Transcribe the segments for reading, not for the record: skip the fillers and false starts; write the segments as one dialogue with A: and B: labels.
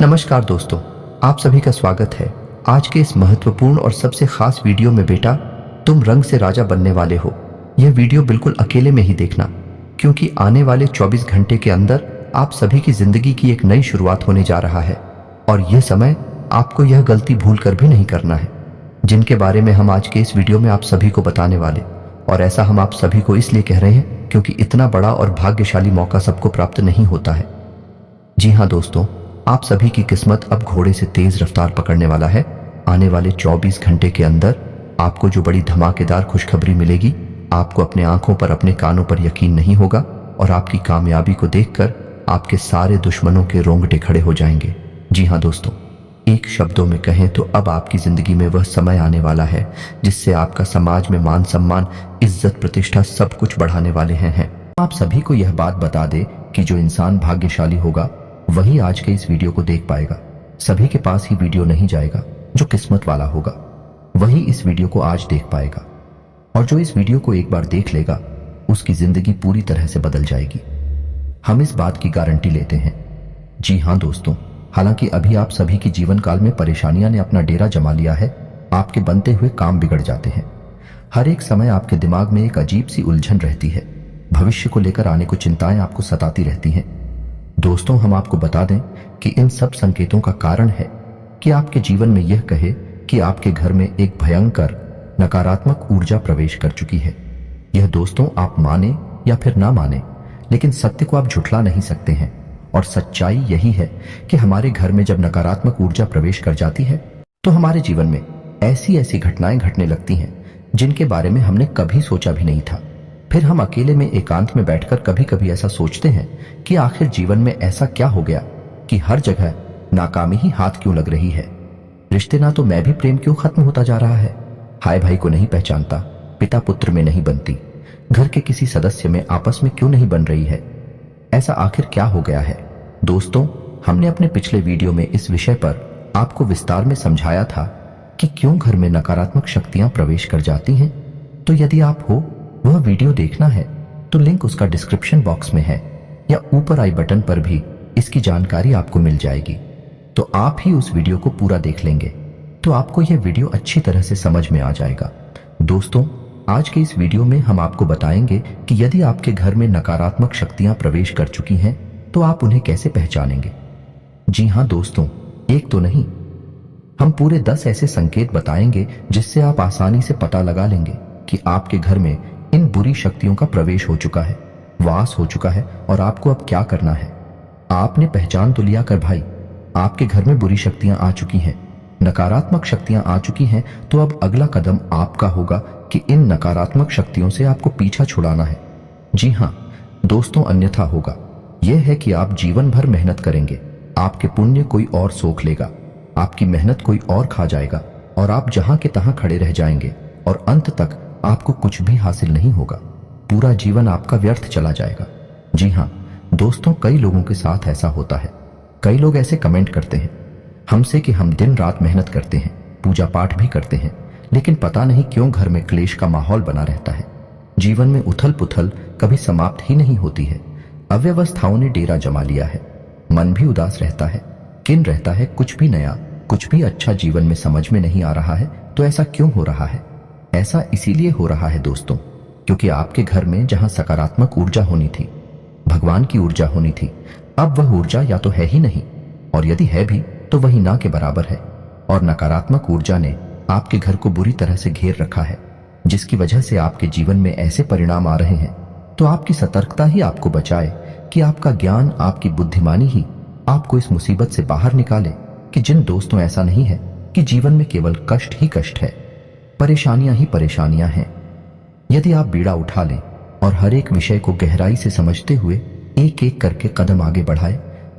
A: नमस्कार दोस्तों, आप सभी का स्वागत है आज के इस महत्वपूर्ण और सबसे खास वीडियो में। बेटा, तुम रंग से राजा बनने वाले हो। यह वीडियो बिल्कुल अकेले में ही देखना, क्योंकि आने वाले 24 घंटे के अंदर आप सभी की जिंदगी की एक नई शुरुआत होने जा रहा है। और यह समय आपको यह गलती भूल कर भी नहीं करना है, जिनके बारे में हम आज के इस वीडियो में आप सभी को बताने वाले। और ऐसा हम आप सभी को इसलिए कह रहे हैं क्योंकि इतना बड़ा और भाग्यशाली मौका सबको प्राप्त नहीं होता है। जी हाँ दोस्तों, आप सभी की किस्मत अब घोड़े से तेज रफ्तार पकड़ने वाला है। आने वाले 24 घंटे के अंदर आपको जो बड़ी धमाकेदार खुशखबरी मिलेगी, आपको अपने आंखों पर, अपने कानों पर यकीन नहीं होगा और आपकी कामयाबी को देखकर आपके सारे दुश्मनों के रोंगटे खड़े हो जाएंगे। जी हाँ दोस्तों, एक शब्दों में कहें तो अब आपकी जिंदगी में वह समय आने वाला है जिससे आपका समाज में मान सम्मान, इज्जत, प्रतिष्ठा सब कुछ बढ़ाने वाले हैं। आप सभी को यह बात बता दे कि जो इंसान भाग्यशाली होगा वही आज के इस वीडियो को देख पाएगा। सभी के पास ही वीडियो नहीं जाएगा। जो किस्मत वाला होगा वही इस वीडियो को आज देख पाएगा, और जो इस वीडियो को एक बार देख लेगा उसकी जिंदगी पूरी तरह से बदल जाएगी। हम इस बात की गारंटी लेते हैं। जी हाँ दोस्तों, हालांकि अभी आप सभी की जीवन काल में परेशानियां ने अपना डेरा जमा लिया है। आपके बनते हुए काम बिगड़ जाते हैं। हर एक समय आपके दिमाग में एक अजीब सी उलझन रहती है। भविष्य को लेकर आने को चिंताएं आपको सताती रहती हैं। दोस्तों, हम आपको बता दें कि इन सब संकेतों का कारण है कि आपके जीवन में यह कहे कि आपके घर में एक भयंकर नकारात्मक ऊर्जा प्रवेश कर चुकी है। यह दोस्तों, आप माने या फिर ना माने, लेकिन सत्य को आप झुठला नहीं सकते हैं। और सच्चाई यही है कि हमारे घर में जब नकारात्मक ऊर्जा प्रवेश कर जाती है तो हमारे जीवन में ऐसी ऐसी घटनाएं घटने लगती हैं जिनके बारे में हमने कभी सोचा भी नहीं था। फिर हम अकेले में एकांत में बैठकर कभी कभी ऐसा सोचते हैं कि आखिर जीवन में ऐसा क्या हो गया कि हर जगह नाकामी ही हाथ क्यों लग रही है। रिश्ते ना तो मैं भी प्रेम क्यों खत्म होता जा रहा है। भाई भाई को नहीं पहचानता, पिता पुत्र में नहीं बनती, घर के किसी सदस्य में आपस में क्यों नहीं बन रही है। ऐसा आखिर क्या हो गया है। दोस्तों, हमने अपने पिछले वीडियो में इस विषय पर आपको विस्तार में समझाया था कि क्यों घर में नकारात्मक शक्तियां प्रवेश कर जाती हैं। तो यदि आप हो वह वीडियो देखना है तो लिंक उसका डिस्क्रिप्शन बॉक्स में है या ऊपर आई बटन पर भी इसकी जानकारी आपको मिल जाएगी। तो आप ही उस वीडियो को पूरा देख लेंगे तो आपको यह वीडियो अच्छी तरह से समझ में आ जाएगा। दोस्तों, आज के इस वीडियो में हम आपको बताएंगे कि यदि आपके घर में नकारात्मक शक्तियां प्रवेश कर चुकी हैं तो आप उन्हें कैसे पहचानेंगे। जी हाँ दोस्तों, एक तो नहीं, हम पूरे 10 ऐसे संकेत बताएंगे जिससे आप आसानी से पता लगा लेंगे कि आपके घर में इन बुरी शक्तियों का प्रवेश हो चुका है, वास हो चुका है, और आपको अब क्या करना है। आपने पहचान तो लिया कर भाई, आपके घर में बुरी शक्तियां आ चुकी हैं, नकारात्मक शक्तियां आ चुकी हैं। तो अब अगला कदम आपका होगा कि इन नकारात्मक शक्तियों से आपको पीछा छुड़ाना है। जी हाँ दोस्तों, अन्यथा होगा यह है कि आप जीवन भर मेहनत करेंगे, आपके पुण्य कोई और सोख लेगा, आपकी मेहनत कोई और खा जाएगा, और आप जहां के तहां खड़े रह जाएंगे और अंत तक आपको कुछ भी हासिल नहीं होगा। पूरा जीवन आपका व्यर्थ चला जाएगा। जी हाँ दोस्तों, कई लोगों के साथ ऐसा होता है। कई लोग ऐसे कमेंट करते हैं हमसे कि हम दिन रात मेहनत करते हैं, पूजा पाठ भी करते हैं, लेकिन पता नहीं क्यों घर में क्लेश का माहौल बना रहता है। जीवन में उथल पुथल कभी समाप्त ही नहीं होती है। अव्यवस्थाओं ने डेरा जमा लिया है। मन भी उदास रहता है, किन रहता है, कुछ भी नया, कुछ भी अच्छा जीवन में समझ में नहीं आ रहा है। तो ऐसा क्यों हो रहा है? ऐसा इसीलिए हो रहा है दोस्तों, क्योंकि आपके घर में जहां सकारात्मक ऊर्जा होनी थी, भगवान की ऊर्जा होनी थी, अब वह ऊर्जा या तो है ही नहीं, और यदि है भी तो वही ना के बराबर है। और नकारात्मक ऊर्जा ने आपके घर को बुरी तरह से घेर रखा है, जिसकी वजह से आपके जीवन में ऐसे परिणाम आ रहे हैं। तो आपकी सतर्कता ही आपको बचाए कि आपका ज्ञान, आपकी बुद्धिमानी ही आपको इस मुसीबत से बाहर निकाले। कि जिन दोस्तों, ऐसा नहीं है कि जीवन में केवल कष्ट ही कष्ट है, परेशानियां ही परेशानियां हैं। यदि आप बीड़ा उठा लें और हर एक विषय को गहराई से समझते हुए एक एक करके कदम आगे बढ़ाए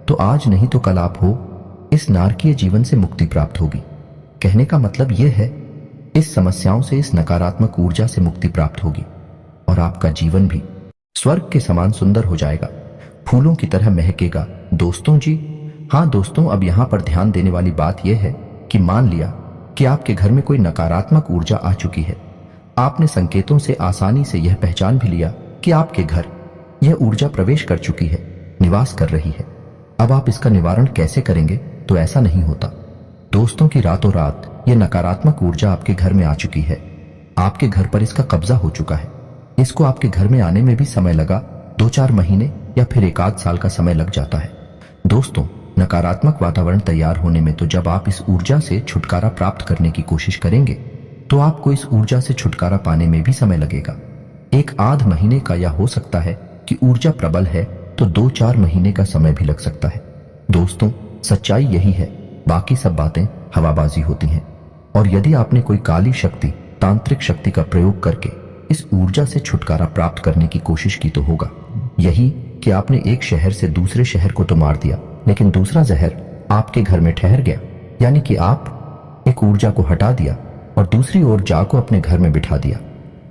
A: तो आज नहीं तो कल आप हो इस नारकीय जीवन से मुक्ति प्राप्त होगी। कहने का मतलब यह है, इस समस्याओं से, इस नकारात्मक ऊर्जा से मुक्ति प्राप्त होगी और आपका जीवन भी स्वर्ग के समान सुंदर हो जाएगा, फूलों की तरह महकेगा। दोस्तों जी हाँ दोस्तों, अब यहां पर ध्यान देने वाली बात यह है कि मान लिया कि आपके घर में कोई नकारात्मक ऊर्जा आ चुकी है। आपने संकेतों से आसानी से यह पहचान भी लिया कि आपके घर यह ऊर्जा प्रवेश कर चुकी है, निवास कर रही है। अब आप इसका निवारण कैसे करेंगे तो ऐसा नहीं होता। दोस्तों की रातों रात ये नकारात्मक ऊर्जा आपके घर में आ चुकी है। आपके घर पर इसका कब्जा हो चुका है। इसको आपके घर में आने में भी समय लगा, 2-4 महीने या फिर 1 आध साल का समय लग जाता है। दोस्तों, नकारात्मक वातावरण तैयार होने में तो जब आप इस ऊर्जा से छुटकारा प्राप्त करने की कोशिश करेंगे तो आपको इस ऊर्जा से छुटकारा पाने में भी समय लगेगा। 1 आध महीने का, या हो सकता है कि ऊर्जा प्रबल है तो 2-4 महीने का समय भी लग सकता है। दोस्तों, सच्चाई यही है, बाकी सब बातें हवाबाजी होती हैं। और यदि आपने कोई काली शक्ति, तांत्रिक शक्ति का प्रयोग करके इस ऊर्जा से छुटकारा प्राप्त करने की कोशिश की तो होगा यही कि आपने एक शहर से दूसरे शहर को तो मार दिया, लेकिन दूसरा जहर आपके घर में ठहर गया। यानी कि आप एक ऊर्जा को हटा दिया और दूसरी ऊर्जा को अपने घर में बिठा दिया।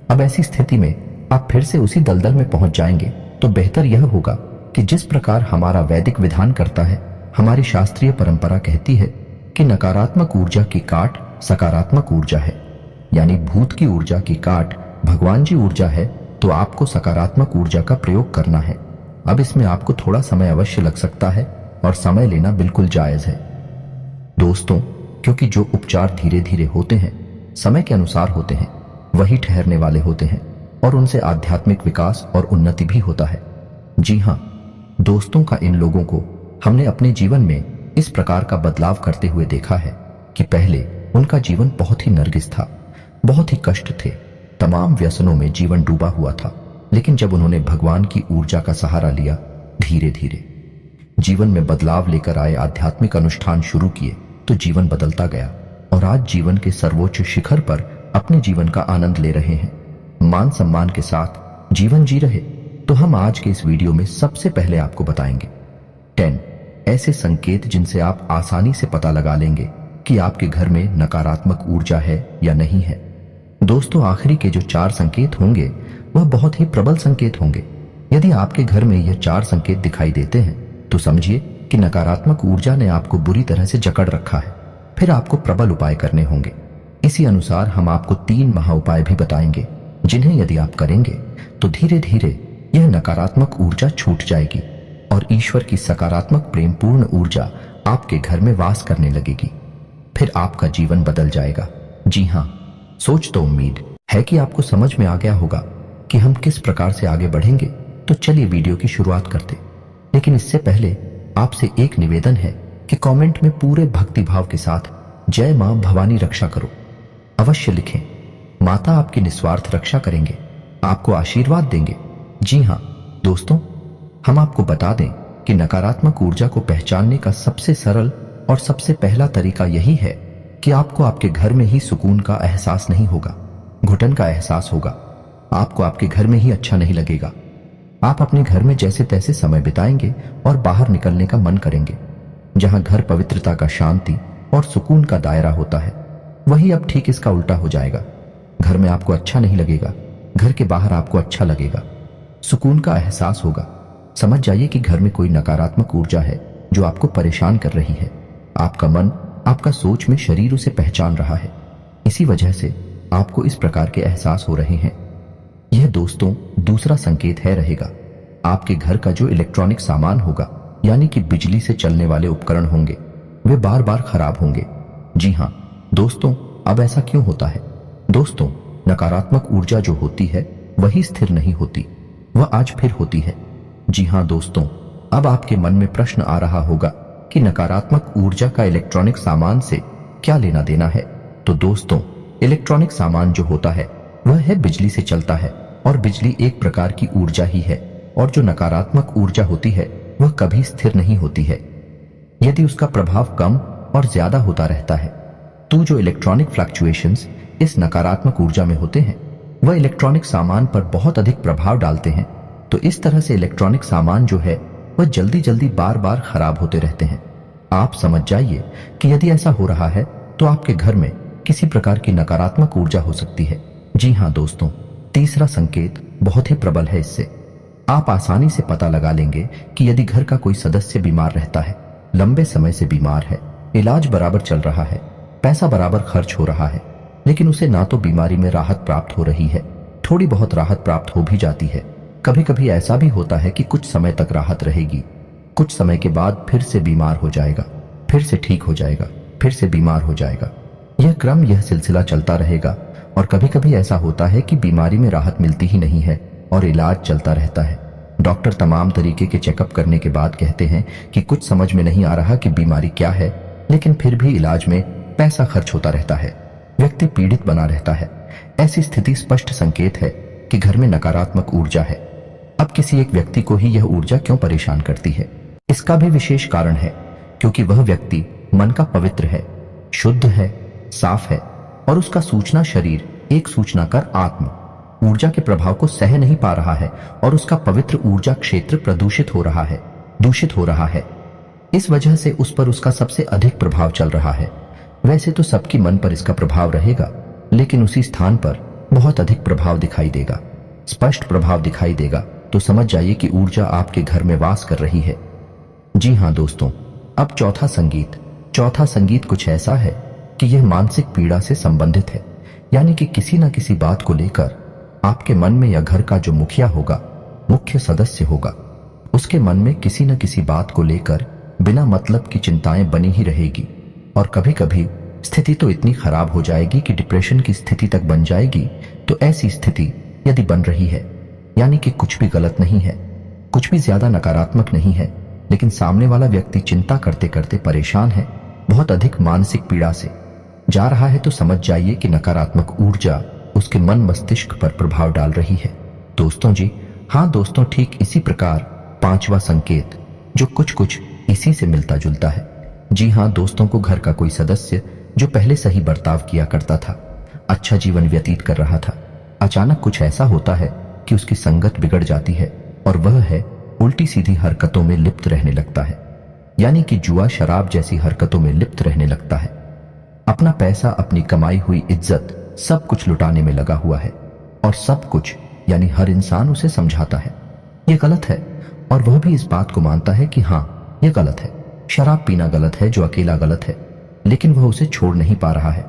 A: अब ऐसी स्थिति में आप फिर से उसी दलदल में पहुंच जाएंगे। तो बेहतर यह होगा कि जिस प्रकार हमारा वैदिक विधान करता है, हमारी शास्त्रीय परंपरा कहती है कि नकारात्मक ऊर्जा की काट सकारात्मक ऊर्जा है, यानी भूत की ऊर्जा की काट भगवान जी ऊर्जा है, तो आपको सकारात्मक ऊर्जा का प्रयोग करना है। अब इसमें आपको थोड़ा समय अवश्य लग सकता है और समय लेना बिल्कुल जायज है। दोस्तों, क्योंकि जो उपचार धीरे धीरे होते हैं, समय के अनुसार होते हैं, वही ठहरने वाले होते हैं और उनसे आध्यात्मिक विकास और उन्नति भी होता है। जी हाँ दोस्तों, का इन लोगों को हमने अपने जीवन में इस प्रकार का बदलाव करते हुए देखा है कि पहले उनका जीवन बहुत ही नरगिस था, बहुत ही कष्ट थे, तमाम व्यसनों में जीवन डूबा हुआ था। लेकिन जब उन्होंने भगवान की ऊर्जा का सहारा लिया, धीरे धीरे जीवन में बदलाव लेकर आए, आध्यात्मिक अनुष्ठान शुरू किए, तो जीवन बदलता गया और आज जीवन के सर्वोच्च शिखर पर अपने जीवन का आनंद ले रहे हैं, मान सम्मान के साथ जीवन जी रहे। तो हम आज के इस वीडियो में सबसे पहले आपको बताएंगे 10 ऐसे संकेत जिनसे आप आसानी से पता लगा लेंगे कि आपके घर में नकारात्मक ऊर्जा है या नहीं है। दोस्तों, आखिरी के जो 4 संकेत होंगे वह बहुत ही प्रबल संकेत होंगे। यदि आपके घर में यह 4 संकेत दिखाई देते हैं तो समझिए कि नकारात्मक ऊर्जा ने आपको बुरी तरह से जकड़ रखा है। फिर आपको प्रबल उपाय करने होंगे। इसी अनुसार हम आपको 3 महा उपाय भी बताएंगे, जिन्हें यदि आप करेंगे तो धीरे धीरे यह नकारात्मक ऊर्जा छूट जाएगी और ईश्वर की सकारात्मक प्रेमपूर्ण ऊर्जा आपके घर में वास करने लगेगी। फिर आपका जीवन बदल जाएगा। जी हाँ, सोच तो उम्मीद है कि आपको समझ में आ गया होगा कि हम किस प्रकार से आगे बढ़ेंगे। तो चलिए वीडियो की शुरुआत करते। लेकिन इससे पहले आपसे एक निवेदन है कि कमेंट में पूरे भक्तिभाव के साथ जय मां भवानी रक्षा करो अवश्य लिखें। माता आपकी निस्वार्थ रक्षा करेंगे, आपको आशीर्वाद देंगे। जी हाँ दोस्तों, हम आपको बता दें कि नकारात्मक ऊर्जा को पहचानने का सबसे सरल और सबसे पहला तरीका यही है कि आपको आपके घर में ही सुकून का एहसास नहीं होगा, घुटन का एहसास होगा। आपको आपके घर में ही अच्छा नहीं लगेगा। आप अपने घर में जैसे तैसे समय बिताएंगे और बाहर निकलने का मन करेंगे। जहां घर पवित्रता का, शांति और सुकून का दायरा होता है, वही अब ठीक इसका उल्टा हो जाएगा। घर में आपको अच्छा नहीं लगेगा, घर के बाहर आपको अच्छा लगेगा, सुकून का एहसास होगा। समझ जाइए कि घर में कोई नकारात्मक ऊर्जा है जो आपको परेशान कर रही है। आपका मन, आपका सोच में शरीर उसे पहचान रहा है। इसी वजह से आपको इस प्रकार के एहसास हो रहे हैं। यह दोस्तों दूसरा संकेत है रहेगा। आपके घर का जो इलेक्ट्रॉनिक सामान होगा, यानी कि बिजली से चलने वाले उपकरण होंगे, वे बार बार खराब होंगे। जी हाँ दोस्तों, अब ऐसा क्यों होता है? दोस्तों, नकारात्मक ऊर्जा जो होती है वही स्थिर नहीं होती, वह आज फिर होती है। जी हाँ दोस्तों, अब आपके मन में प्रश्न आ रहा होगा कि नकारात्मक ऊर्जा का इलेक्ट्रॉनिक सामान से क्या लेना देना है। तो दोस्तों, इलेक्ट्रॉनिक सामान जो होता है वह है बिजली से चलता है और बिजली एक प्रकार की ऊर्जा ही है। और जो नकारात्मक ऊर्जा होती है वह कभी स्थिर नहीं होती है। यदि उसका प्रभाव कम और ज्यादा होता रहता है तो जो इलेक्ट्रॉनिक फ्लक्चुएशंस इस नकारात्मक ऊर्जा में होते हैं वह इलेक्ट्रॉनिक सामान पर बहुत अधिक प्रभाव डालते हैं। तो इस तरह से इलेक्ट्रॉनिक सामान जो है वह जल्दी जल्दी बार बार खराब होते रहते हैं। आप समझ जाइए कि यदि ऐसा हो रहा है तो आपके घर में किसी प्रकार की नकारात्मक ऊर्जा हो सकती है। जी हाँ दोस्तों, तीसरा संकेत बहुत ही प्रबल है। इससे आप आसानी से पता लगा लेंगे कि यदि घर का कोई सदस्य बीमार रहता है, लंबे समय से बीमार है, इलाज बराबर चल रहा है, पैसा बराबर खर्च हो रहा है, लेकिन उसे ना तो बीमारी में राहत प्राप्त हो रही है, थोड़ी बहुत राहत प्राप्त हो भी जाती है। कभी कभी ऐसा भी होता है कि कुछ समय तक राहत रहेगी, कुछ समय के बाद फिर से बीमार हो जाएगा, फिर से ठीक हो जाएगा, फिर से बीमार हो जाएगा। यह सिलसिला चलता रहेगा और कभी कभी ऐसा होता है कि बीमारी में राहत मिलती ही नहीं है और इलाज चलता रहता है। डॉक्टर तमाम तरीके के चेकअप करने के बाद कहते हैं कि कुछ समझ में नहीं आ रहा कि बीमारी क्या है, लेकिन फिर भी इलाज में पैसा खर्च होता रहता है, व्यक्ति पीड़ित बना रहता है। ऐसी स्थिति स्पष्ट संकेत है कि घर में नकारात्मक ऊर्जा है। अब किसी एक व्यक्ति को ही यह ऊर्जा क्यों परेशान करती है? इसका भी विशेष कारण है, क्योंकि वह व्यक्ति मन का पवित्र है, शुद्ध है, साफ है और उसका सूचना शरीर एक सूचना कर आत्म ऊर्जा के प्रभाव को सह नहीं पा रहा है और उसका पवित्र ऊर्जा क्षेत्र प्रदूषित हो रहा है, दूषित हो रहा है। इस वजह से उस पर उसका सबसे अधिक प्रभाव चल रहा है। वैसे तो सबकी मन पर इसका प्रभाव रहेगा, लेकिन उसी स्थान पर बहुत अधिक प्रभाव दिखाई देगा, स्पष्ट प्रभाव दिखाई देगा, तो समझ जाइए कि ऊर्जा आपके घर में वास कर रही है। जी हाँ दोस्तों, अब चौथा संगीत कुछ ऐसा है कि यह मानसिक पीड़ा से संबंधित है, यानी कि किसी न किसी बात को लेकर आपके मन में या घर का जो मुखिया होगा, मुख्य सदस्य होगा, उसके मन में किसी न किसी बात को लेकर बिना मतलब की चिंताएं बनी ही रहेगी और कभी कभी स्थिति तो इतनी खराब हो जाएगी कि डिप्रेशन की स्थिति तक बन जाएगी। तो ऐसी स्थिति यदि बन रही है, यानी कि कुछ भी गलत नहीं है, कुछ भी ज्यादा नकारात्मक नहीं है, लेकिन सामने वाला व्यक्ति चिंता करते करते परेशान है, बहुत अधिक मानसिक पीड़ा से जा रहा है, तो समझ जाइए कि नकारात्मक ऊर्जा उसके मन मस्तिष्क पर प्रभाव डाल रही है। दोस्तों जी हाँ दोस्तों, ठीक इसी प्रकार पांचवा संकेत जो कुछ इसी से मिलता जुलता है। जी हाँ दोस्तों, को घर का कोई सदस्य जो पहले सही बर्ताव किया करता था, अच्छा जीवन व्यतीत कर रहा था, अचानक कुछ ऐसा होता है कि उसकी संगत बिगड़ जाती है और वह है उल्टी सीधी हरकतों में लिप्त रहने लगता है, यानी कि जुआ शराब जैसी हरकतों में लिप्त रहने लगता है। अपना पैसा, अपनी कमाई हुई इज्जत सब कुछ लुटाने में लगा हुआ है और सब कुछ यानी हर इंसान उसे समझाता है यह गलत है, और वह भी इस बात को मानता है कि हाँ यह गलत है, शराब पीना गलत है, जो अकेला गलत है, लेकिन वह उसे छोड़ नहीं पा रहा है।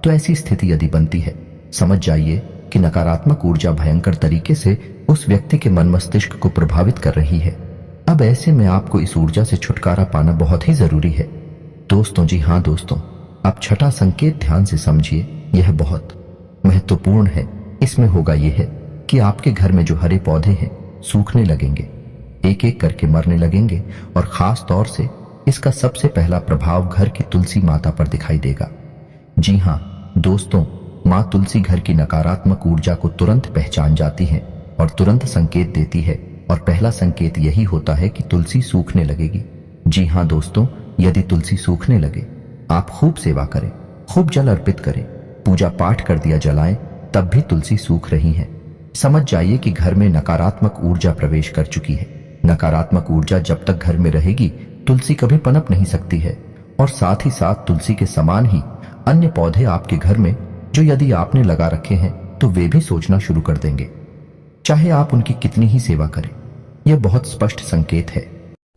A: तो ऐसी स्थिति यदि बनती है, समझ जाइए कि नकारात्मक ऊर्जा भयंकर तरीके से उस व्यक्ति के मन मस्तिष्क को प्रभावित कर रही है। अब ऐसे में आपको इस ऊर्जा से छुटकारा पाना बहुत ही जरूरी है दोस्तों। जी हाँ दोस्तों, अब छठा संकेत ध्यान से समझिए, यह बहुत महत्वपूर्ण है। इसमें होगा यह है कि आपके घर में जो हरे पौधे हैं सूखने लगेंगे, एक एक करके मरने लगेंगे और खास तौर से इसका सबसे पहला प्रभाव घर की तुलसी माता पर दिखाई देगा। जी हाँ दोस्तों, माँ तुलसी घर की नकारात्मक ऊर्जा को तुरंत पहचान जाती है और तुरंत संकेत देती है, और पहला संकेत यही होता है कि तुलसी सूखने लगेगी। जी हाँ दोस्तों, यदि तुलसी सूखने लगे, आप खूब सेवा करें, खूब जल अर्पित करें, पूजा पाठ कर दिया जलाएं, तब भी तुलसी सूख रही है, समझ जाइए कि घर में नकारात्मक ऊर्जा प्रवेश कर चुकी है। नकारात्मक ऊर्जा जब तक घर में रहेगी, तुलसी कभी पनप नहीं सकती है, और साथ ही साथ तुलसी के समान ही अन्य पौधे आपके घर में जो यदि आपने लगा रखे हैं तो वे भी सोचना शुरू कर देंगे, चाहे आप उनकी कितनी ही सेवा करें। यह बहुत स्पष्ट संकेत है।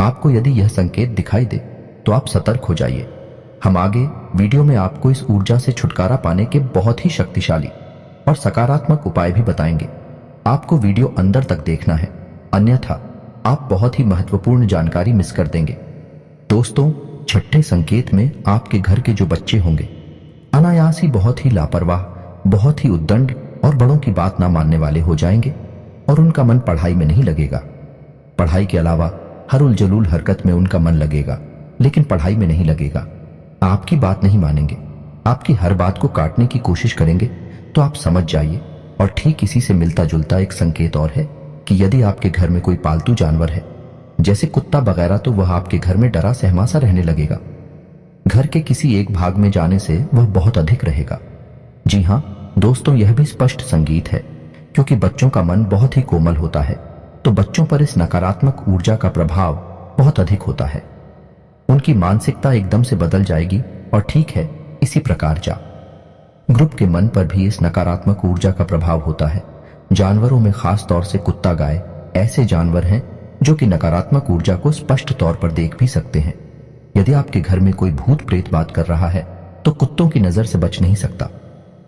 A: आपको यदि यह संकेत दिखाई दे तो आप सतर्क हो जाइए। हम आगे वीडियो में आपको इस ऊर्जा से छुटकारा पाने के बहुत ही शक्तिशाली और सकारात्मक उपाय भी बताएंगे। आपको वीडियो अंदर तक देखना है, अन्यथा आप बहुत ही महत्वपूर्ण जानकारी मिस कर देंगे। दोस्तों, छठे संकेत में आपके घर के जो बच्चे होंगे अनायास ही बहुत ही लापरवाह, बहुत ही उद्दंड और बड़ों की बात ना मानने वाले हो जाएंगे और उनका मन पढ़ाई में नहीं लगेगा। पढ़ाई के अलावा हर उलझुल हरकत में उनका मन लगेगा, लेकिन पढ़ाई में नहीं लगेगा। आपकी बात नहीं मानेंगे, आपकी हर बात को काटने की कोशिश करेंगे, तो आप समझ जाइए। और ठीक इसी से मिलता जुलता एक संकेत और है कि यदि आपके घर में कोई पालतू जानवर है, जैसे कुत्ता वगैरह, तो वह आपके घर में डरा सहमा सा रहने लगेगा। घर के किसी एक भाग में जाने से वह बहुत अधिक रहेगा। जी हाँ दोस्तों, यह भी स्पष्ट संगीत है, क्योंकि बच्चों का मन बहुत ही कोमल होता है, तो बच्चों पर इस नकारात्मक ऊर्जा का प्रभाव बहुत अधिक होता है। उनकी मानसिकता एकदम से बदल जाएगी। और ठीक है, इसी प्रकार ग्रुप के मन पर भी इस नकारात्मक ऊर्जा का प्रभाव होता है। जानवरों में खास तौर से कुत्ता, गाय ऐसे जानवर हैं जो कि नकारात्मक ऊर्जा को स्पष्ट तौर पर देख भी सकते हैं। यदि आपके घर में कोई भूत प्रेत बात कर रहा है तो कुत्तों की नजर से बच नहीं सकता,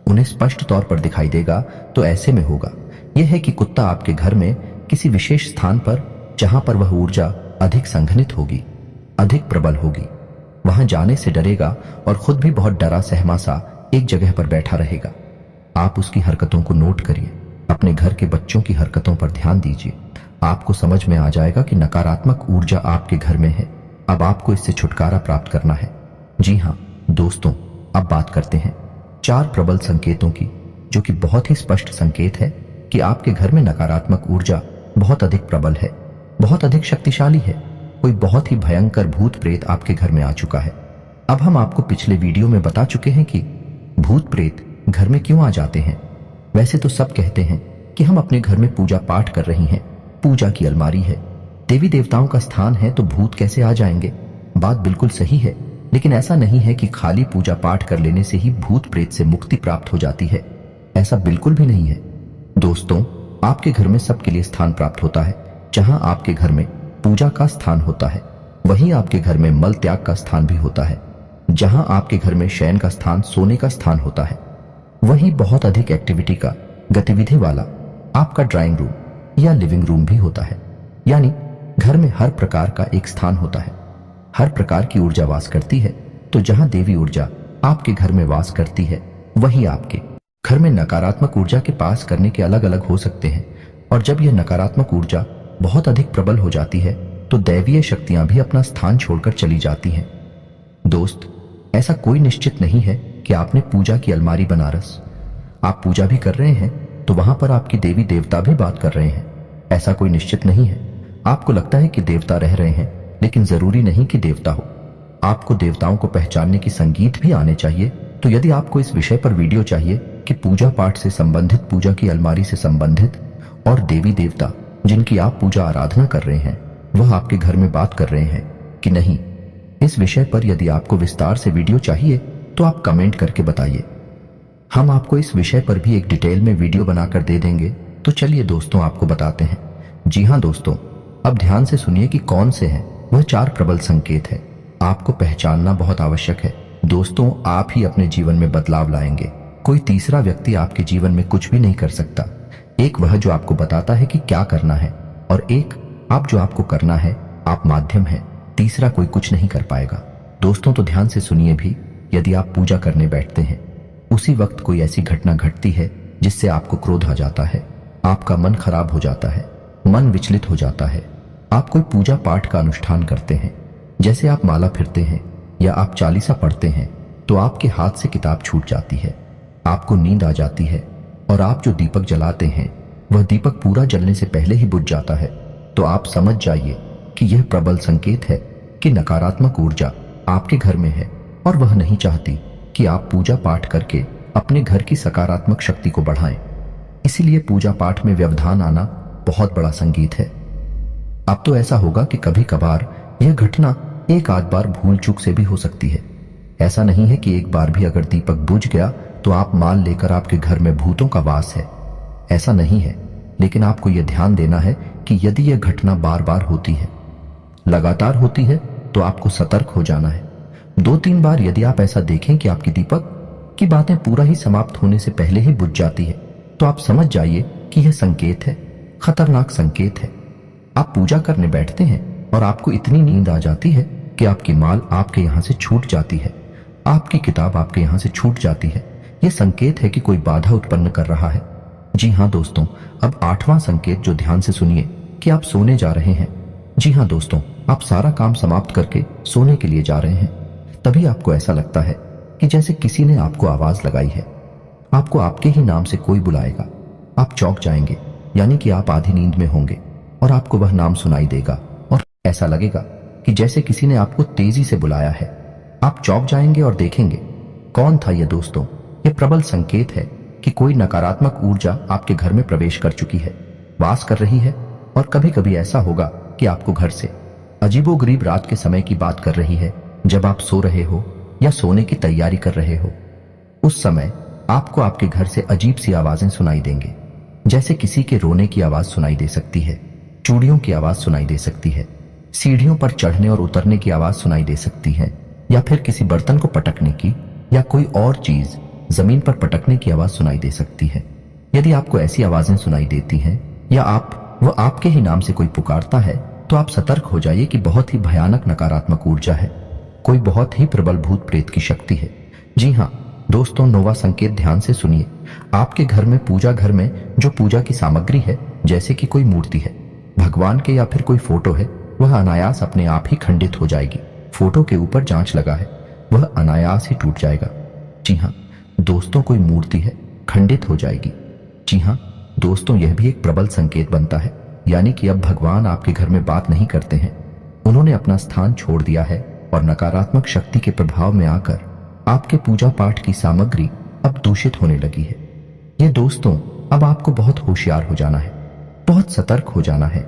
A: उन्हें स्पष्ट तौर पर दिखाई देगा। तो ऐसे में होगा यह है कि कुत्ता आपके घर में किसी विशेष स्थान पर, जहां पर वह ऊर्जा अधिक संघनित होगी, अधिक प्रबल होगी, वहां जाने से डरेगा और खुद भी बहुत डरा सहमा सा एक जगह पर बैठा रहेगा। आप उसकी हरकतों को नोट करिए, अपने घर के बच्चों की हरकतों पर ध्यान दीजिए। आपको समझ में आ जाएगा कि नकारात्मक ऊर्जा आपके घर में है। अब आपको इससे छुटकारा प्राप्त करना है। जी हाँ दोस्तों, अब बात करते हैं 4 प्रबल संकेतों की, जो कि बहुत ही स्पष्ट संकेत है कि आपके घर में नकारात्मक ऊर्जा बहुत अधिक प्रबल है, बहुत अधिक शक्तिशाली है। कोई बहुत ही भयंकर भूत प्रेत आपके घर में आ चुका है। अब हम आपको पिछले वीडियो में बता चुके हैं कि भूत प्रेत घर में क्यों आ जाते हैं। वैसे तो सब कहते हैं कि हम अपने घर में पूजा पाठ कर रही हैं, पूजा की अलमारी है, देवी देवताओं का स्थान है, तो भूत कैसे आ जाएंगे। बात बिल्कुल सही है, लेकिन ऐसा नहीं है कि खाली पूजा पाठ कर लेने से ही भूत प्रेत से मुक्ति प्राप्त हो जाती है। ऐसा बिल्कुल भी नहीं है दोस्तों। आपके घर में सबके लिए स्थान प्राप्त होता है। जहां आपके घर में पूजा का स्थान होता है, वहीं आपके घर में मल त्याग का स्थान भी होता है। जहां आपके घर में शयन का स्थान, सोने का स्थान होता है, वहीं बहुत अधिक एक्टिविटी का, गतिविधि वाला आपका ड्राइंग रूम या लिविंग रूम भी होता है। यानी घर में हर प्रकार का एक स्थान होता है, हर प्रकार की ऊर्जा वास करती है। तो जहां देवी ऊर्जा आपके घर में वास करती है, वहीं आपके घर में नकारात्मक ऊर्जा के पास करने के अलग अलग हो सकते हैं। और जब यह नकारात्मक ऊर्जा बहुत अधिक प्रबल हो जाती है, तो दैवीय शक्तियां भी अपना स्थान छोड़कर चली जाती हैं। दोस्त, ऐसा कोई निश्चित नहीं है कि आपने पूजा की अलमारी बनारस, आप पूजा भी कर रहे हैं तो वहां पर आपकी देवी देवता भी बात कर रहे हैं। ऐसा कोई निश्चित नहीं है। आपको लगता है कि देवता रह रहे हैं, लेकिन जरूरी नहीं कि देवता हो। आपको देवताओं को पहचानने की संगीत भी आने चाहिए। तो यदि आपको इस विषय पर वीडियो चाहिए कि पूजा पाठ से संबंधित, पूजा की अलमारी से संबंधित और देवी देवता जिनकी आप पूजा आराधना कर रहे हैं वह आपके घर में बात कर रहे हैं कि नहीं, इस विषय पर यदि आपको विस्तार से वीडियो चाहिए तो आप कमेंट करके बताइए। हम आपको इस विषय पर भी एक डिटेल में वीडियो बनाकर दे देंगे। तो चलिए दोस्तों, आपको बताते हैं। जी हाँ दोस्तों, अब ध्यान से सुनिए कि कौन से हैं वह 4 प्रबल संकेत है। आपको पहचानना बहुत आवश्यक है दोस्तों। आप ही अपने जीवन में बदलाव लाएंगे, कोई तीसरा व्यक्ति आपके जीवन में कुछ भी नहीं कर सकता। एक वह जो आपको बताता है कि क्या करना है, और एक आप जो आपको करना है। आप माध्यम हैं, तीसरा कोई कुछ नहीं कर पाएगा। दोस्तों तो ध्यान से सुनिए भी, यदि आप पूजा करने बैठते हैं, उसी वक्त कोई ऐसी घटना घटती है जिससे आपको क्रोध आ जाता है, आपका मन खराब हो जाता है, मन विचलित हो जाता है। आप कोई पूजा पाठ का अनुष्ठान करते हैं, जैसे आप माला फिरते हैं या आप चालीसा पढ़ते हैं, तो आपके हाथ से किताब छूट जाती है, आपको नींद आ जाती है, और आप जो दीपक जलाते हैं वह दीपक पूरा जलने से पहले ही बुझ जाता है। तो आप समझ जाइए कि यह प्रबल संकेत है कि नकारात्मक ऊर्जा आपके घर में है, और वह नहीं चाहती कि आप पूजा पाठ करके अपने घर की सकारात्मक शक्ति को बढ़ाएं। इसीलिए पूजा पाठ में व्यवधान आना बहुत बड़ा संगीत है। अब तो ऐसा होगा कि कभी कभार यह घटना एक आध बार भूल चूक से भी हो सकती है। ऐसा नहीं है कि एक बार भी अगर दीपक बुझ गया तो आप मान लेकर आपके घर में भूतों का वास है, ऐसा नहीं है। लेकिन आपको यह ध्यान देना है कि यदि यह घटना बार बार होती है, लगातार होती है, तो आपको सतर्क हो जाना है। 2-3 बार यदि आप ऐसा देखें कि आपकी दीपक की बातें पूरा ही समाप्त होने से पहले ही बुझ जाती है, तो आप समझ जाइए कि यह संकेत है, खतरनाक संकेत है। आप पूजा करने बैठते हैं और आपको इतनी नींद आ जाती है कि आपकी माल आपके यहां से छूट जाती है, आपकी किताब आपके यहां से छूट जाती है। यह संकेत है कि कोई बाधा उत्पन्न कर रहा है। जी हाँ दोस्तों, अब 8वां संकेत जो ध्यान से सुनिए कि आप सोने जा रहे हैं। जी हाँ दोस्तों, आप सारा काम समाप्त करके सोने के लिए जा रहे हैं। तभी आपको ऐसा लगता है कि जैसे किसी ने आपको आवाज लगाई है, आपको आपके ही नाम से कोई बुलाएगा। आप चौंक जाएंगे, यानी कि आप आधी नींद में होंगे और आपको वह नाम सुनाई देगा और ऐसा लगेगा कि जैसे किसी ने आपको तेजी से बुलाया है। आप चौंक जाएंगे और देखेंगे कौन था यह। दोस्तों, यह प्रबल संकेत है कि कोई नकारात्मक ऊर्जा आपके घर में प्रवेश कर चुकी है, वास कर रही है। और कभी कभी ऐसा होगा कि आपको घर से अजीबोगरीब रात के समय की बात कर रही है, जब आप सो रहे हो या सोने की तैयारी कर रहे हो। उस समय आपको आपके घर से अजीब सी आवाजें सुनाई देंगे, जैसे किसी के रोने की आवाज सुनाई दे सकती है, चूड़ियों की आवाज सुनाई दे सकती है, सीढ़ियों पर चढ़ने और उतरने की आवाज सुनाई दे सकती है, या फिर किसी बर्तन को पटकने की या कोई और चीज जमीन पर पटकने की आवाज सुनाई दे सकती है। यदि आपको ऐसी आवाजें सुनाई देती हैं या वह आपके ही नाम से कोई पुकारता है, तो आप सतर्क हो जाइए कि बहुत ही भयानक नकारात्मक ऊर्जा है। कोई बहुत ही प्रबल भूत प्रेत की शक्ति है। जी हाँ दोस्तों, नोवा संकेत ध्यान से सुनिए। आपके घर में पूजा घर में जो पूजा की सामग्री है, जैसे कि कोई मूर्ति है, भगवान के या फिर कोई फोटो है, वह अनायास अपने आप ही खंडित हो जाएगी। फोटो के ऊपर जांच लगा है, वह अनायास ही टूट जाएगा। जी हाँ दोस्तों, कोई मूर्ति है, खंडित हो जाएगी। जी हाँ दोस्तों, यह भी एक प्रबल संकेत बनता है, यानी कि अब भगवान आपके घर में बात नहीं करते हैं, उन्होंने अपना स्थान छोड़ दिया है और नकारात्मक शक्ति के प्रभाव में आकर आपके पूजा पाठ की सामग्री अब दूषित होने लगी है। ये दोस्तों, अब आपको बहुत होशियार हो जाना है, बहुत सतर्क हो जाना है।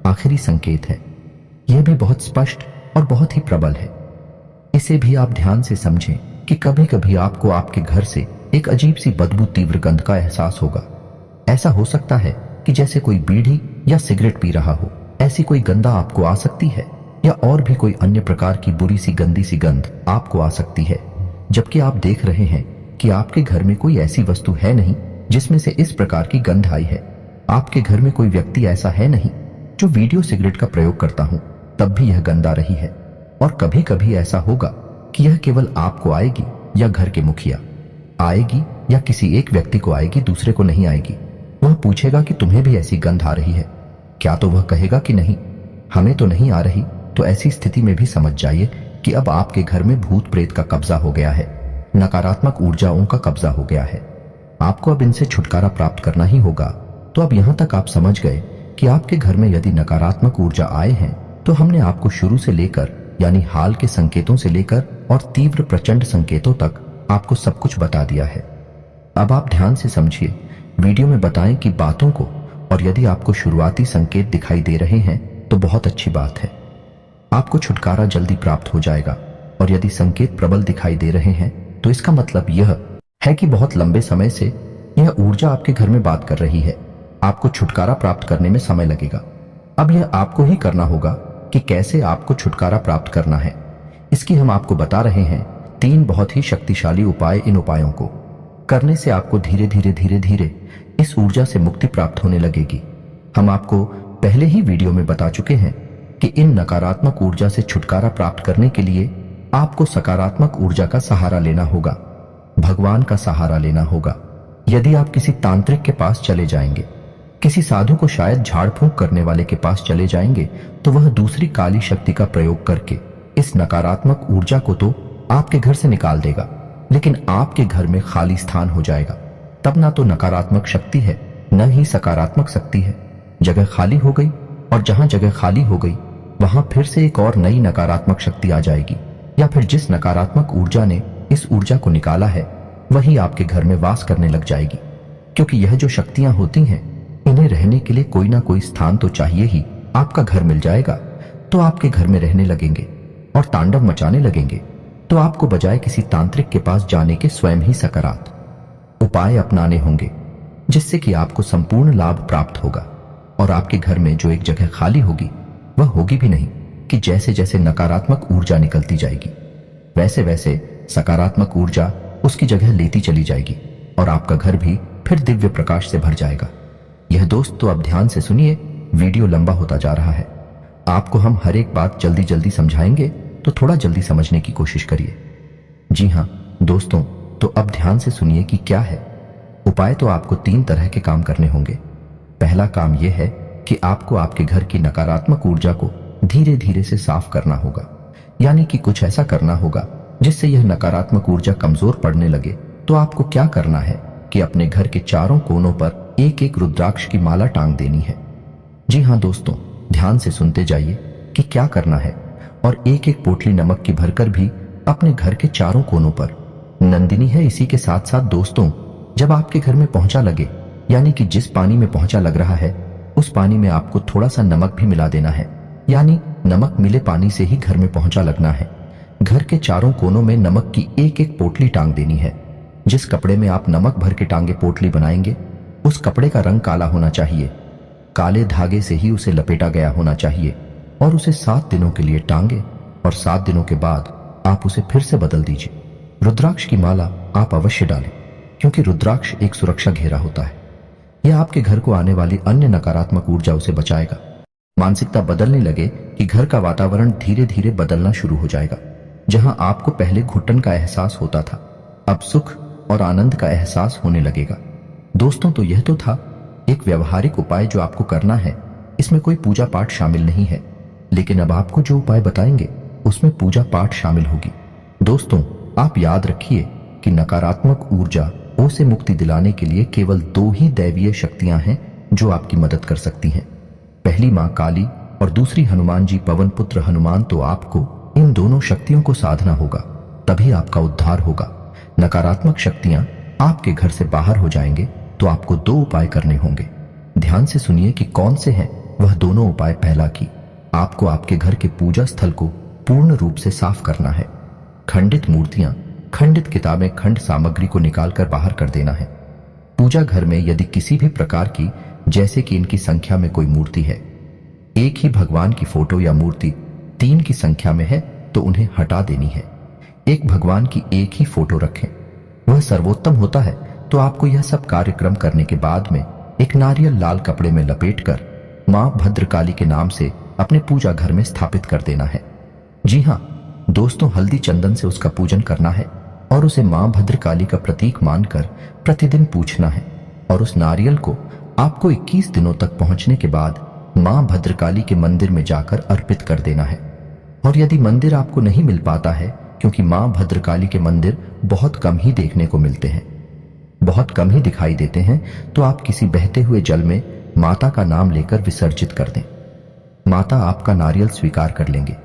A: आखिरी संकेत है, यह भी बहुत स्पष्ट और बहुत ही प्रबल है। इसे भी आप ध्यान से समझें कि कभी कभी आपको आपके घर से एक अजीब सी बदबू तीव्र गंध का एहसास होगा। ऐसा हो सकता है कि जैसे कोई बीड़ी या सिगरेट पी रहा हो, ऐसी कोई गंधा आपको आ सकती है, या और भी कोई अन्य प्रकार की बुरी सी गंदी सी गंध आपको आ सकती है, जबकि आप देख रहे हैं कि आपके घर में कोई ऐसी वस्तु है नहीं जिसमें से इस प्रकार की गंध आई है। आपके घर में कोई व्यक्ति ऐसा है नहीं जो वीडियो सिगरेट का प्रयोग करता हूं, तब भी यह गंध आ रही है। और कभी कभी ऐसा होगा कि यह केवल आपको आएगी, या घर के मुखिया आएगी, या किसी एक व्यक्ति को आएगी, दूसरे को नहीं आएगी। वह पूछेगा कि तुम्हें भी ऐसी गंध आ रही है क्या, तो वह कहेगा कि नहीं, हमें तो नहीं आ रही। तो ऐसी स्थिति में भी समझ जाइए कि अब आपके घर में भूत प्रेत का कब्जा हो गया है, नकारात्मक ऊर्जाओं का कब्जा हो गया है। आपको अब इनसे छुटकारा प्राप्त करना ही होगा। तो अब यहां तक आप समझ गए कि आपके घर में यदि नकारात्मक ऊर्जा आए हैं, तो हमने आपको शुरू से लेकर, यानी हाल के संकेतों से लेकर और तीव्र प्रचंड संकेतों तक आपको सब कुछ बता दिया है। अब आप ध्यान से समझिए, वीडियो में बताएं कि बातों को, और यदि आपको शुरुआती संकेत दिखाई दे रहे हैं तो बहुत अच्छी बात है, आपको छुटकारा जल्दी प्राप्त हो जाएगा। और यदि संकेत प्रबल दिखाई दे रहे हैं तो इसका मतलब यह है कि बहुत लंबे समय से यह ऊर्जा आपके घर में बात कर रही है। आपको छुटकारा प्राप्त करने में समय लगेगा। अब यह आपको ही करना होगा कि कैसे आपको छुटकारा प्राप्त करना है। इसकी हम आपको बता रहे हैं 3 बहुत ही शक्तिशाली उपाय। इन उपायों को करने से आपको धीरे धीरे इस ऊर्जा से मुक्ति प्राप्त होने लगेगी। हम आपको पहले ही वीडियो में बता चुके हैं कि इन नकारात्मक ऊर्जा से छुटकारा प्राप्त करने के लिए आपको सकारात्मक ऊर्जा का सहारा लेना होगा, भगवान का सहारा लेना होगा। यदि आप किसी तांत्रिक के पास चले जाएंगे, किसी साधु को शायद झाड़ फूंक करने वाले के पास चले जाएंगे, तो वह दूसरी काली शक्ति का प्रयोग करके इस नकारात्मक ऊर्जा को तो आपके घर से निकाल देगा, लेकिन आपके घर में खाली स्थान हो जाएगा। तब ना तो नकारात्मक शक्ति है, न ही सकारात्मक शक्ति है। जगह खाली हो गई, और जहां जगह खाली हो गई वहां फिर से एक और नई नकारात्मक शक्ति आ जाएगी, या फिर जिस नकारात्मक ऊर्जा ने इस ऊर्जा को निकाला है वही आपके घर में वास करने लग जाएगी। क्योंकि यह जो शक्तियां होती हैं, इन्हें रहने के लिए कोई ना कोई स्थान तो चाहिए ही। आपका घर मिल जाएगा तो आपके घर में रहने लगेंगे और तांडव मचाने लगेंगे। तो आपको बजाय किसी तांत्रिक के पास जाने के स्वयं ही सकारात्मक उपाय अपनाने होंगे, जिससे कि आपको संपूर्ण लाभ प्राप्त होगा। और आपके घर में जो एक जगह खाली होगी, वह होगी भी नहीं कि जैसे जैसे नकारात्मक ऊर्जा निकलती जाएगी, वैसे वैसे सकारात्मक ऊर्जा उसकी जगह लेती चली जाएगी, और आपका घर भी फिर दिव्य प्रकाश से भर जाएगा। यह दोस्त तो अब ध्यान से सुनिए, वीडियो लंबा होता जा रहा है। आपको हम हर एक बात जल्दी जल्दी समझाएंगे, तो थोड़ा जल्दी समझने की कोशिश करिए। जी हाँ दोस्तों, तो अब ध्यान से सुनिए कि क्या है उपाय। तो आपको 3 तरह के काम करने होंगे। पहला काम यह है कि आपको आपके घर की नकारात्मक ऊर्जा को धीरे धीरे से साफ करना होगा, यानी कि कुछ ऐसा करना होगा जिससे यह नकारात्मक ऊर्जा कमजोर पड़ने लगे। तो आपको क्या करना है कि अपने घर के चारों कोनों पर एक एक रुद्राक्ष की माला टांग देनी है। जी हाँ दोस्तों, ध्यान से सुनते जाइए कि क्या करना है। और एक एक पोटली नमक की भरकर भी अपने घर के चारों कोनों पर नंदिनी है। इसी के साथ साथ दोस्तों, जब आपके घर में पहुंचा लगे, यानी कि जिस पानी में पहुंचा लग रहा है, उस पानी में आपको थोड़ा सा नमक भी मिला देना है, यानी नमक मिले पानी से ही घर में पहुंचा लगना है। घर के चारों कोनों में नमक की एक एक पोटली टांग देनी है। जिस कपड़े में आप नमक भर के टांगे पोटली बनाएंगे, उस कपड़े का रंग काला होना चाहिए, काले धागे से ही उसे लपेटा गया होना चाहिए, और उसे 7 दिनों के लिए टांगे, और 7 दिनों के बाद आप उसे फिर से बदल दीजिए। रुद्राक्ष की माला आप अवश्य डालें, क्योंकि रुद्राक्ष एक सुरक्षा घेरा होता है। यह आपके घर को आने वाली अन्य नकारात्मक ऊर्जा उसे बचाएगा। मानसिकता बदलने लगे कि घर का वातावरण धीरे धीरे बदलना शुरू हो जाएगा। जहां आपको पहले घुटन का एहसास होता था, अब सुख और आनंद का एहसास होने लगेगा। दोस्तों, तो यह तो था एक व्यवहारिक उपाय जो आपको करना है। इसमें कोई पूजा पाठ शामिल नहीं है, लेकिन अब आपको जो उपाय बताएंगे उसमें पूजा पाठ शामिल होगी। दोस्तों, आप याद रखिए कि नकारात्मक ऊर्जा से मुक्ति दिलाने के लिए केवल 2 ही दैवीय शक्तियां हैं जो आपकी मदद कर सकती हैं। पहली मां काली और दूसरी हनुमान जी पवन पुत्र हनुमान। तो आपको इन दोनों शक्तियों को साधना होगा, तभी आपका उद्धार होगा। नकारात्मक शक्तियां आपके घर से बाहर हो जाएंगे तो आपको 2 उपाय करने होंगे। ध्यान से सुनिए कि कौन से हैं वह दोनों उपाय। पहला कि आपको आपके घर के पूजा स्थल को पूर्ण रूप से साफ करना है। खंडित मूर्तियां, खंडित किताबें, खंड सामग्री को निकालकर बाहर कर देना है। पूजा घर में यदि किसी भी प्रकार की, जैसे कि इनकी संख्या में कोई मूर्ति है, एक ही भगवान की फोटो या मूर्ति 3 की संख्या में है, तो उन्हें हटा देनी है। एक भगवान की एक ही फोटो रखें, वह सर्वोत्तम होता है। तो आपको यह सब कार्यक्रम करने के बाद में एक नारियल लाल कपड़े में लपेटकर मां भद्रकाली के नाम से अपने पूजा घर में स्थापित कर देना है। जी हां दोस्तों, हल्दी चंदन से उसका पूजन करना है और उसे मां भद्रकाली का प्रतीक मानकर प्रतिदिन पूछना है। और उस नारियल को आपको 21 दिनों तक पहुंचने के बाद मां भद्रकाली के मंदिर में जाकर अर्पित कर देना है। और यदि मंदिर आपको नहीं मिल पाता है, क्योंकि मां भद्रकाली के मंदिर बहुत कम ही देखने को मिलते हैं, बहुत कम ही दिखाई देते हैं, तो आप किसी बहते हुए जल में माता का नाम लेकर विसर्जित कर दें। माता आपका नारियल स्वीकार कर लेंगे।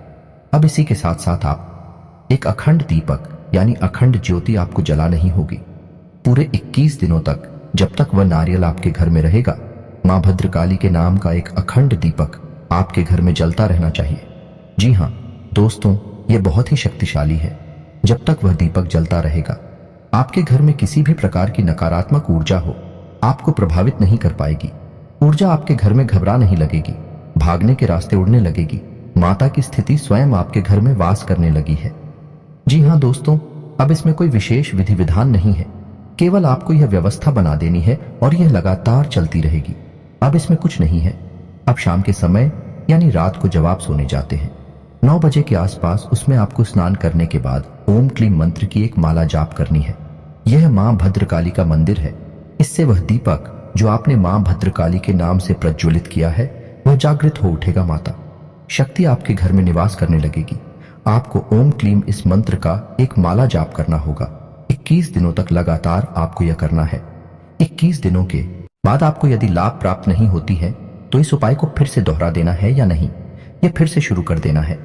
A: अब इसी के साथ साथ आप एक अखंड दीपक यानी अखंड ज्योति आपको जला नहीं होगी। पूरे 21 दिनों तक, जब तक वह नारियल आपके घर में रहेगा, मां भद्रकाली के नाम का एक अखंड दीपक आपके घर में जलता रहना चाहिए। जी हां दोस्तों, यह बहुत ही शक्तिशाली है। जब तक वह दीपक जलता रहेगा, आपके घर में किसी भी प्रकार की नकारात्मक ऊर्जा हो, आपको प्रभावित नहीं कर पाएगी। ऊर्जा आपके घर में घबरा नहीं लगेगी, भागने के रास्ते उड़ने लगेगी। माता की स्थिति स्वयं आपके घर में वास करने लगी है। जी हां दोस्तों, अब इसमें कोई विशेष विधि विधान नहीं है, केवल आपको यह व्यवस्था बना देनी है और यह लगातार चलती रहेगी। अब इसमें कुछ नहीं है। अब शाम के समय यानी रात को जब आप सोने जाते हैं 9 बजे के आसपास, उसमें आपको स्नान करने के बाद ओम क्लीम मंत्र की एक माला जाप करनी है। यह मां भद्रकाली का मंदिर है। इससे वह दीपक जो आपने मां भद्रकाली के नाम से प्रज्वलित किया है, वह जागृत हो उठेगा। माता शक्ति आपके घर में निवास करने लगेगी। आपको ओम क्लीम इस मंत्र का एक माला जाप करना होगा। 21 दिनों तक लगातार आपको यह करना है। 21 दिनों के बाद आपको यदि लाभ प्राप्त नहीं होती है, तो इस उपाय को फिर से दोहरा देना है या नहीं, यह फिर से शुरू कर देना है।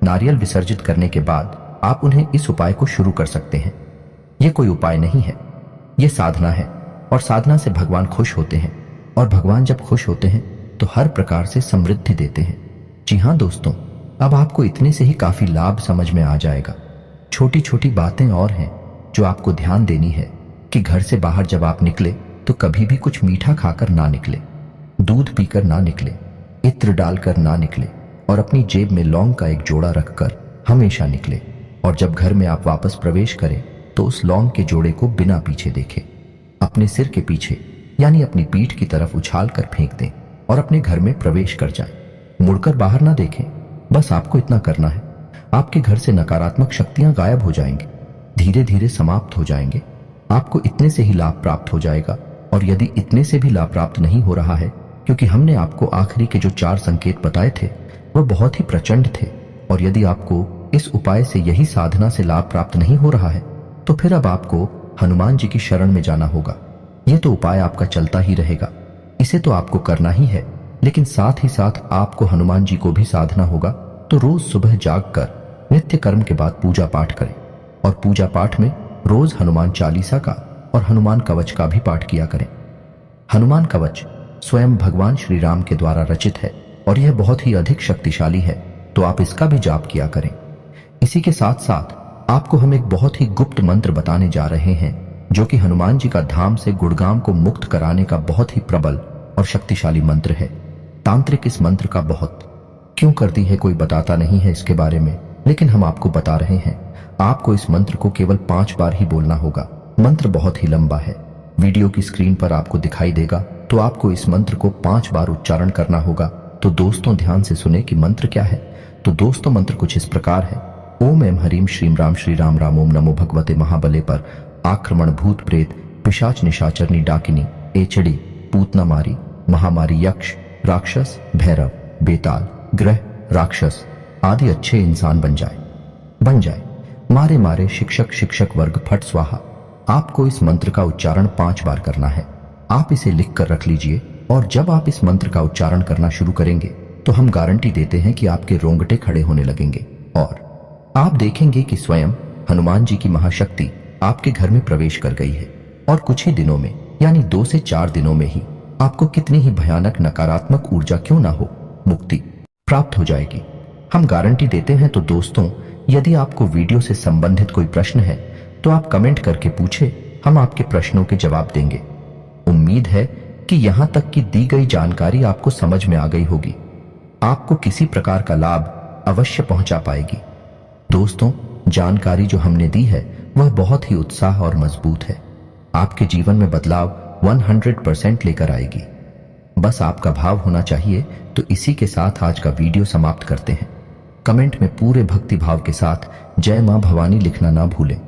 A: नारियल विसर्जित करने के बाद आप उन्हें इस उपाय को शुरू कर सकते हैं। यह कोई उपाय नहीं है, यह साधना है। और साधना से भगवान खुश होते हैं, और भगवान जब खुश होते हैं तो हर प्रकार से समृद्धि देते हैं। जी हां दोस्तों, अब आपको इतने से ही काफी लाभ समझ में आ जाएगा। छोटी छोटी बातें और हैं जो आपको ध्यान देनी है कि घर से बाहर जब आप निकले तो कभी भी कुछ मीठा खाकर ना निकले, दूध पीकर ना निकले, इत्र डालकर ना निकले, और अपनी जेब में लौंग का एक जोड़ा रखकर हमेशा निकले। और जब घर में आप वापस प्रवेश करें तो उस लौंग के जोड़े को बिना पीछे देखे अपने सिर के पीछे यानी अपनी पीठ की तरफ उछाल कर फेंक दें और अपने घर में प्रवेश कर जाएं। मुड़कर बाहर ना देखें। बस आपको इतना करना है। आपके घर से नकारात्मक शक्तियां गायब हो जाएंगी, धीरे धीरे समाप्त हो जाएंगे। आपको इतने से ही लाभ प्राप्त हो जाएगा। और यदि इतने से भी लाभ प्राप्त नहीं हो रहा है, क्योंकि हमने आपको आखिरी के जो 4 संकेत बताए थे वह बहुत ही प्रचंड थे, और यदि आपको इस उपाय से, यही साधना से लाभ प्राप्त नहीं हो रहा है, तो फिर अब आपको हनुमान जी की शरण में जाना होगा। यह तो उपाय आपका चलता ही रहेगा, इसे तो आपको करना ही है, लेकिन साथ ही साथ आपको हनुमान जी को भी साधना होगा। तो रोज सुबह जागकर नित्य कर्म के बाद पूजा पाठ करें, और पूजा पाठ में रोज हनुमान चालीसा का और हनुमान कवच का भी पाठ किया करें। हनुमान कवच स्वयं भगवान श्री राम के द्वारा रचित है और यह बहुत ही अधिक शक्तिशाली है, तो आप इसका भी जाप किया करें। इसी के साथ साथ आपको हम एक बहुत ही गुप्त मंत्र बताने जा रहे हैं, जो कि हनुमान जी का धाम से गुड़गाम को मुक्त कराने का बहुत ही प्रबल और शक्तिशाली मंत्र है। तांत्रिक इस मंत्र का बहुत क्यों करती है कोई बताता नहीं है इसके बारे में, लेकिन हम आपको बता रहे हैं। आपको इस मंत्र को केवल 5 बार ही बोलना होगा। मंत्र बहुत ही लंबा है, वीडियो की स्क्रीन पर आपको दिखाई देगा। तो आपको इस मंत्र को 5 बार उच्चारण करना होगा। तो दोस्तों ध्यान से सुने कि मंत्र क्या है। तो दोस्तों मंत्र कुछ इस प्रकार है। ओम एम हरीम श्री राम राम ओम नमो भगवते महाबले पर आक्रमण भूत प्रेत पिशाच निशाचरनी डाकिनी एचड़ी पूतना मारी महामारी यक्ष राक्षस भैरव बेताल ग्रह राक्षस आदि अच्छे इंसान बन जाए। मारे मारे शिक्षक वर्ग फट स्वाहा। आपको इस मंत्र का उच्चारण 5 बार करना है। आप इसे लिख कर रख लीजिए और जब आप इस मंत्र का उच्चारण करना शुरू करेंगे तो हम गारंटी देते हैं कि आपके रोंगटे खड़े होने लगेंगे और आप देखेंगे कि स्वयं हनुमान जी की महाशक्ति आपके घर में प्रवेश कर गई है और कुछ ही दिनों में यानी 2 से 4 दिनों में ही आपको कितनी ही भयानक नकारात्मक ऊर्जा क्यों ना हो, मुक्ति प्राप्त हो जाएगी। हम गारंटी देते हैं। तो दोस्तों, यदि आपको वीडियो से संबंधित कोई प्रश्न है तो आप कमेंट करके पूछे, हम आपके प्रश्नों के जवाब देंगे। उम्मीद है कि यहां तक की दी गई जानकारी आपको समझ में आ गई होगी, आपको किसी प्रकार का लाभ अवश्य पहुंचा पाएगी। दोस्तों, जानकारी जो हमने दी है वह बहुत ही उत्साह और मजबूत है, आपके जीवन में बदलाव 100% लेकर आएगी। बस आपका भाव होना चाहिए। तो इसी के साथ आज का वीडियो समाप्त करते हैं। कमेंट में पूरे भक्ति भाव के साथ जय मां भवानी लिखना ना भूलें।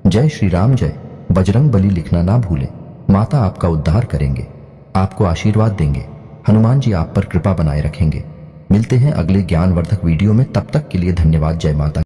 A: जय श्री राम, जय बजरंग बली लिखना ना भूलें। माता आपका उद्धार करेंगे, आपको आशीर्वाद देंगे। हनुमान जी आप पर कृपा बनाए रखेंगे। मिलते हैं अगले ज्ञानवर्धक वीडियो में, तब तक के लिए धन्यवाद। जय माता।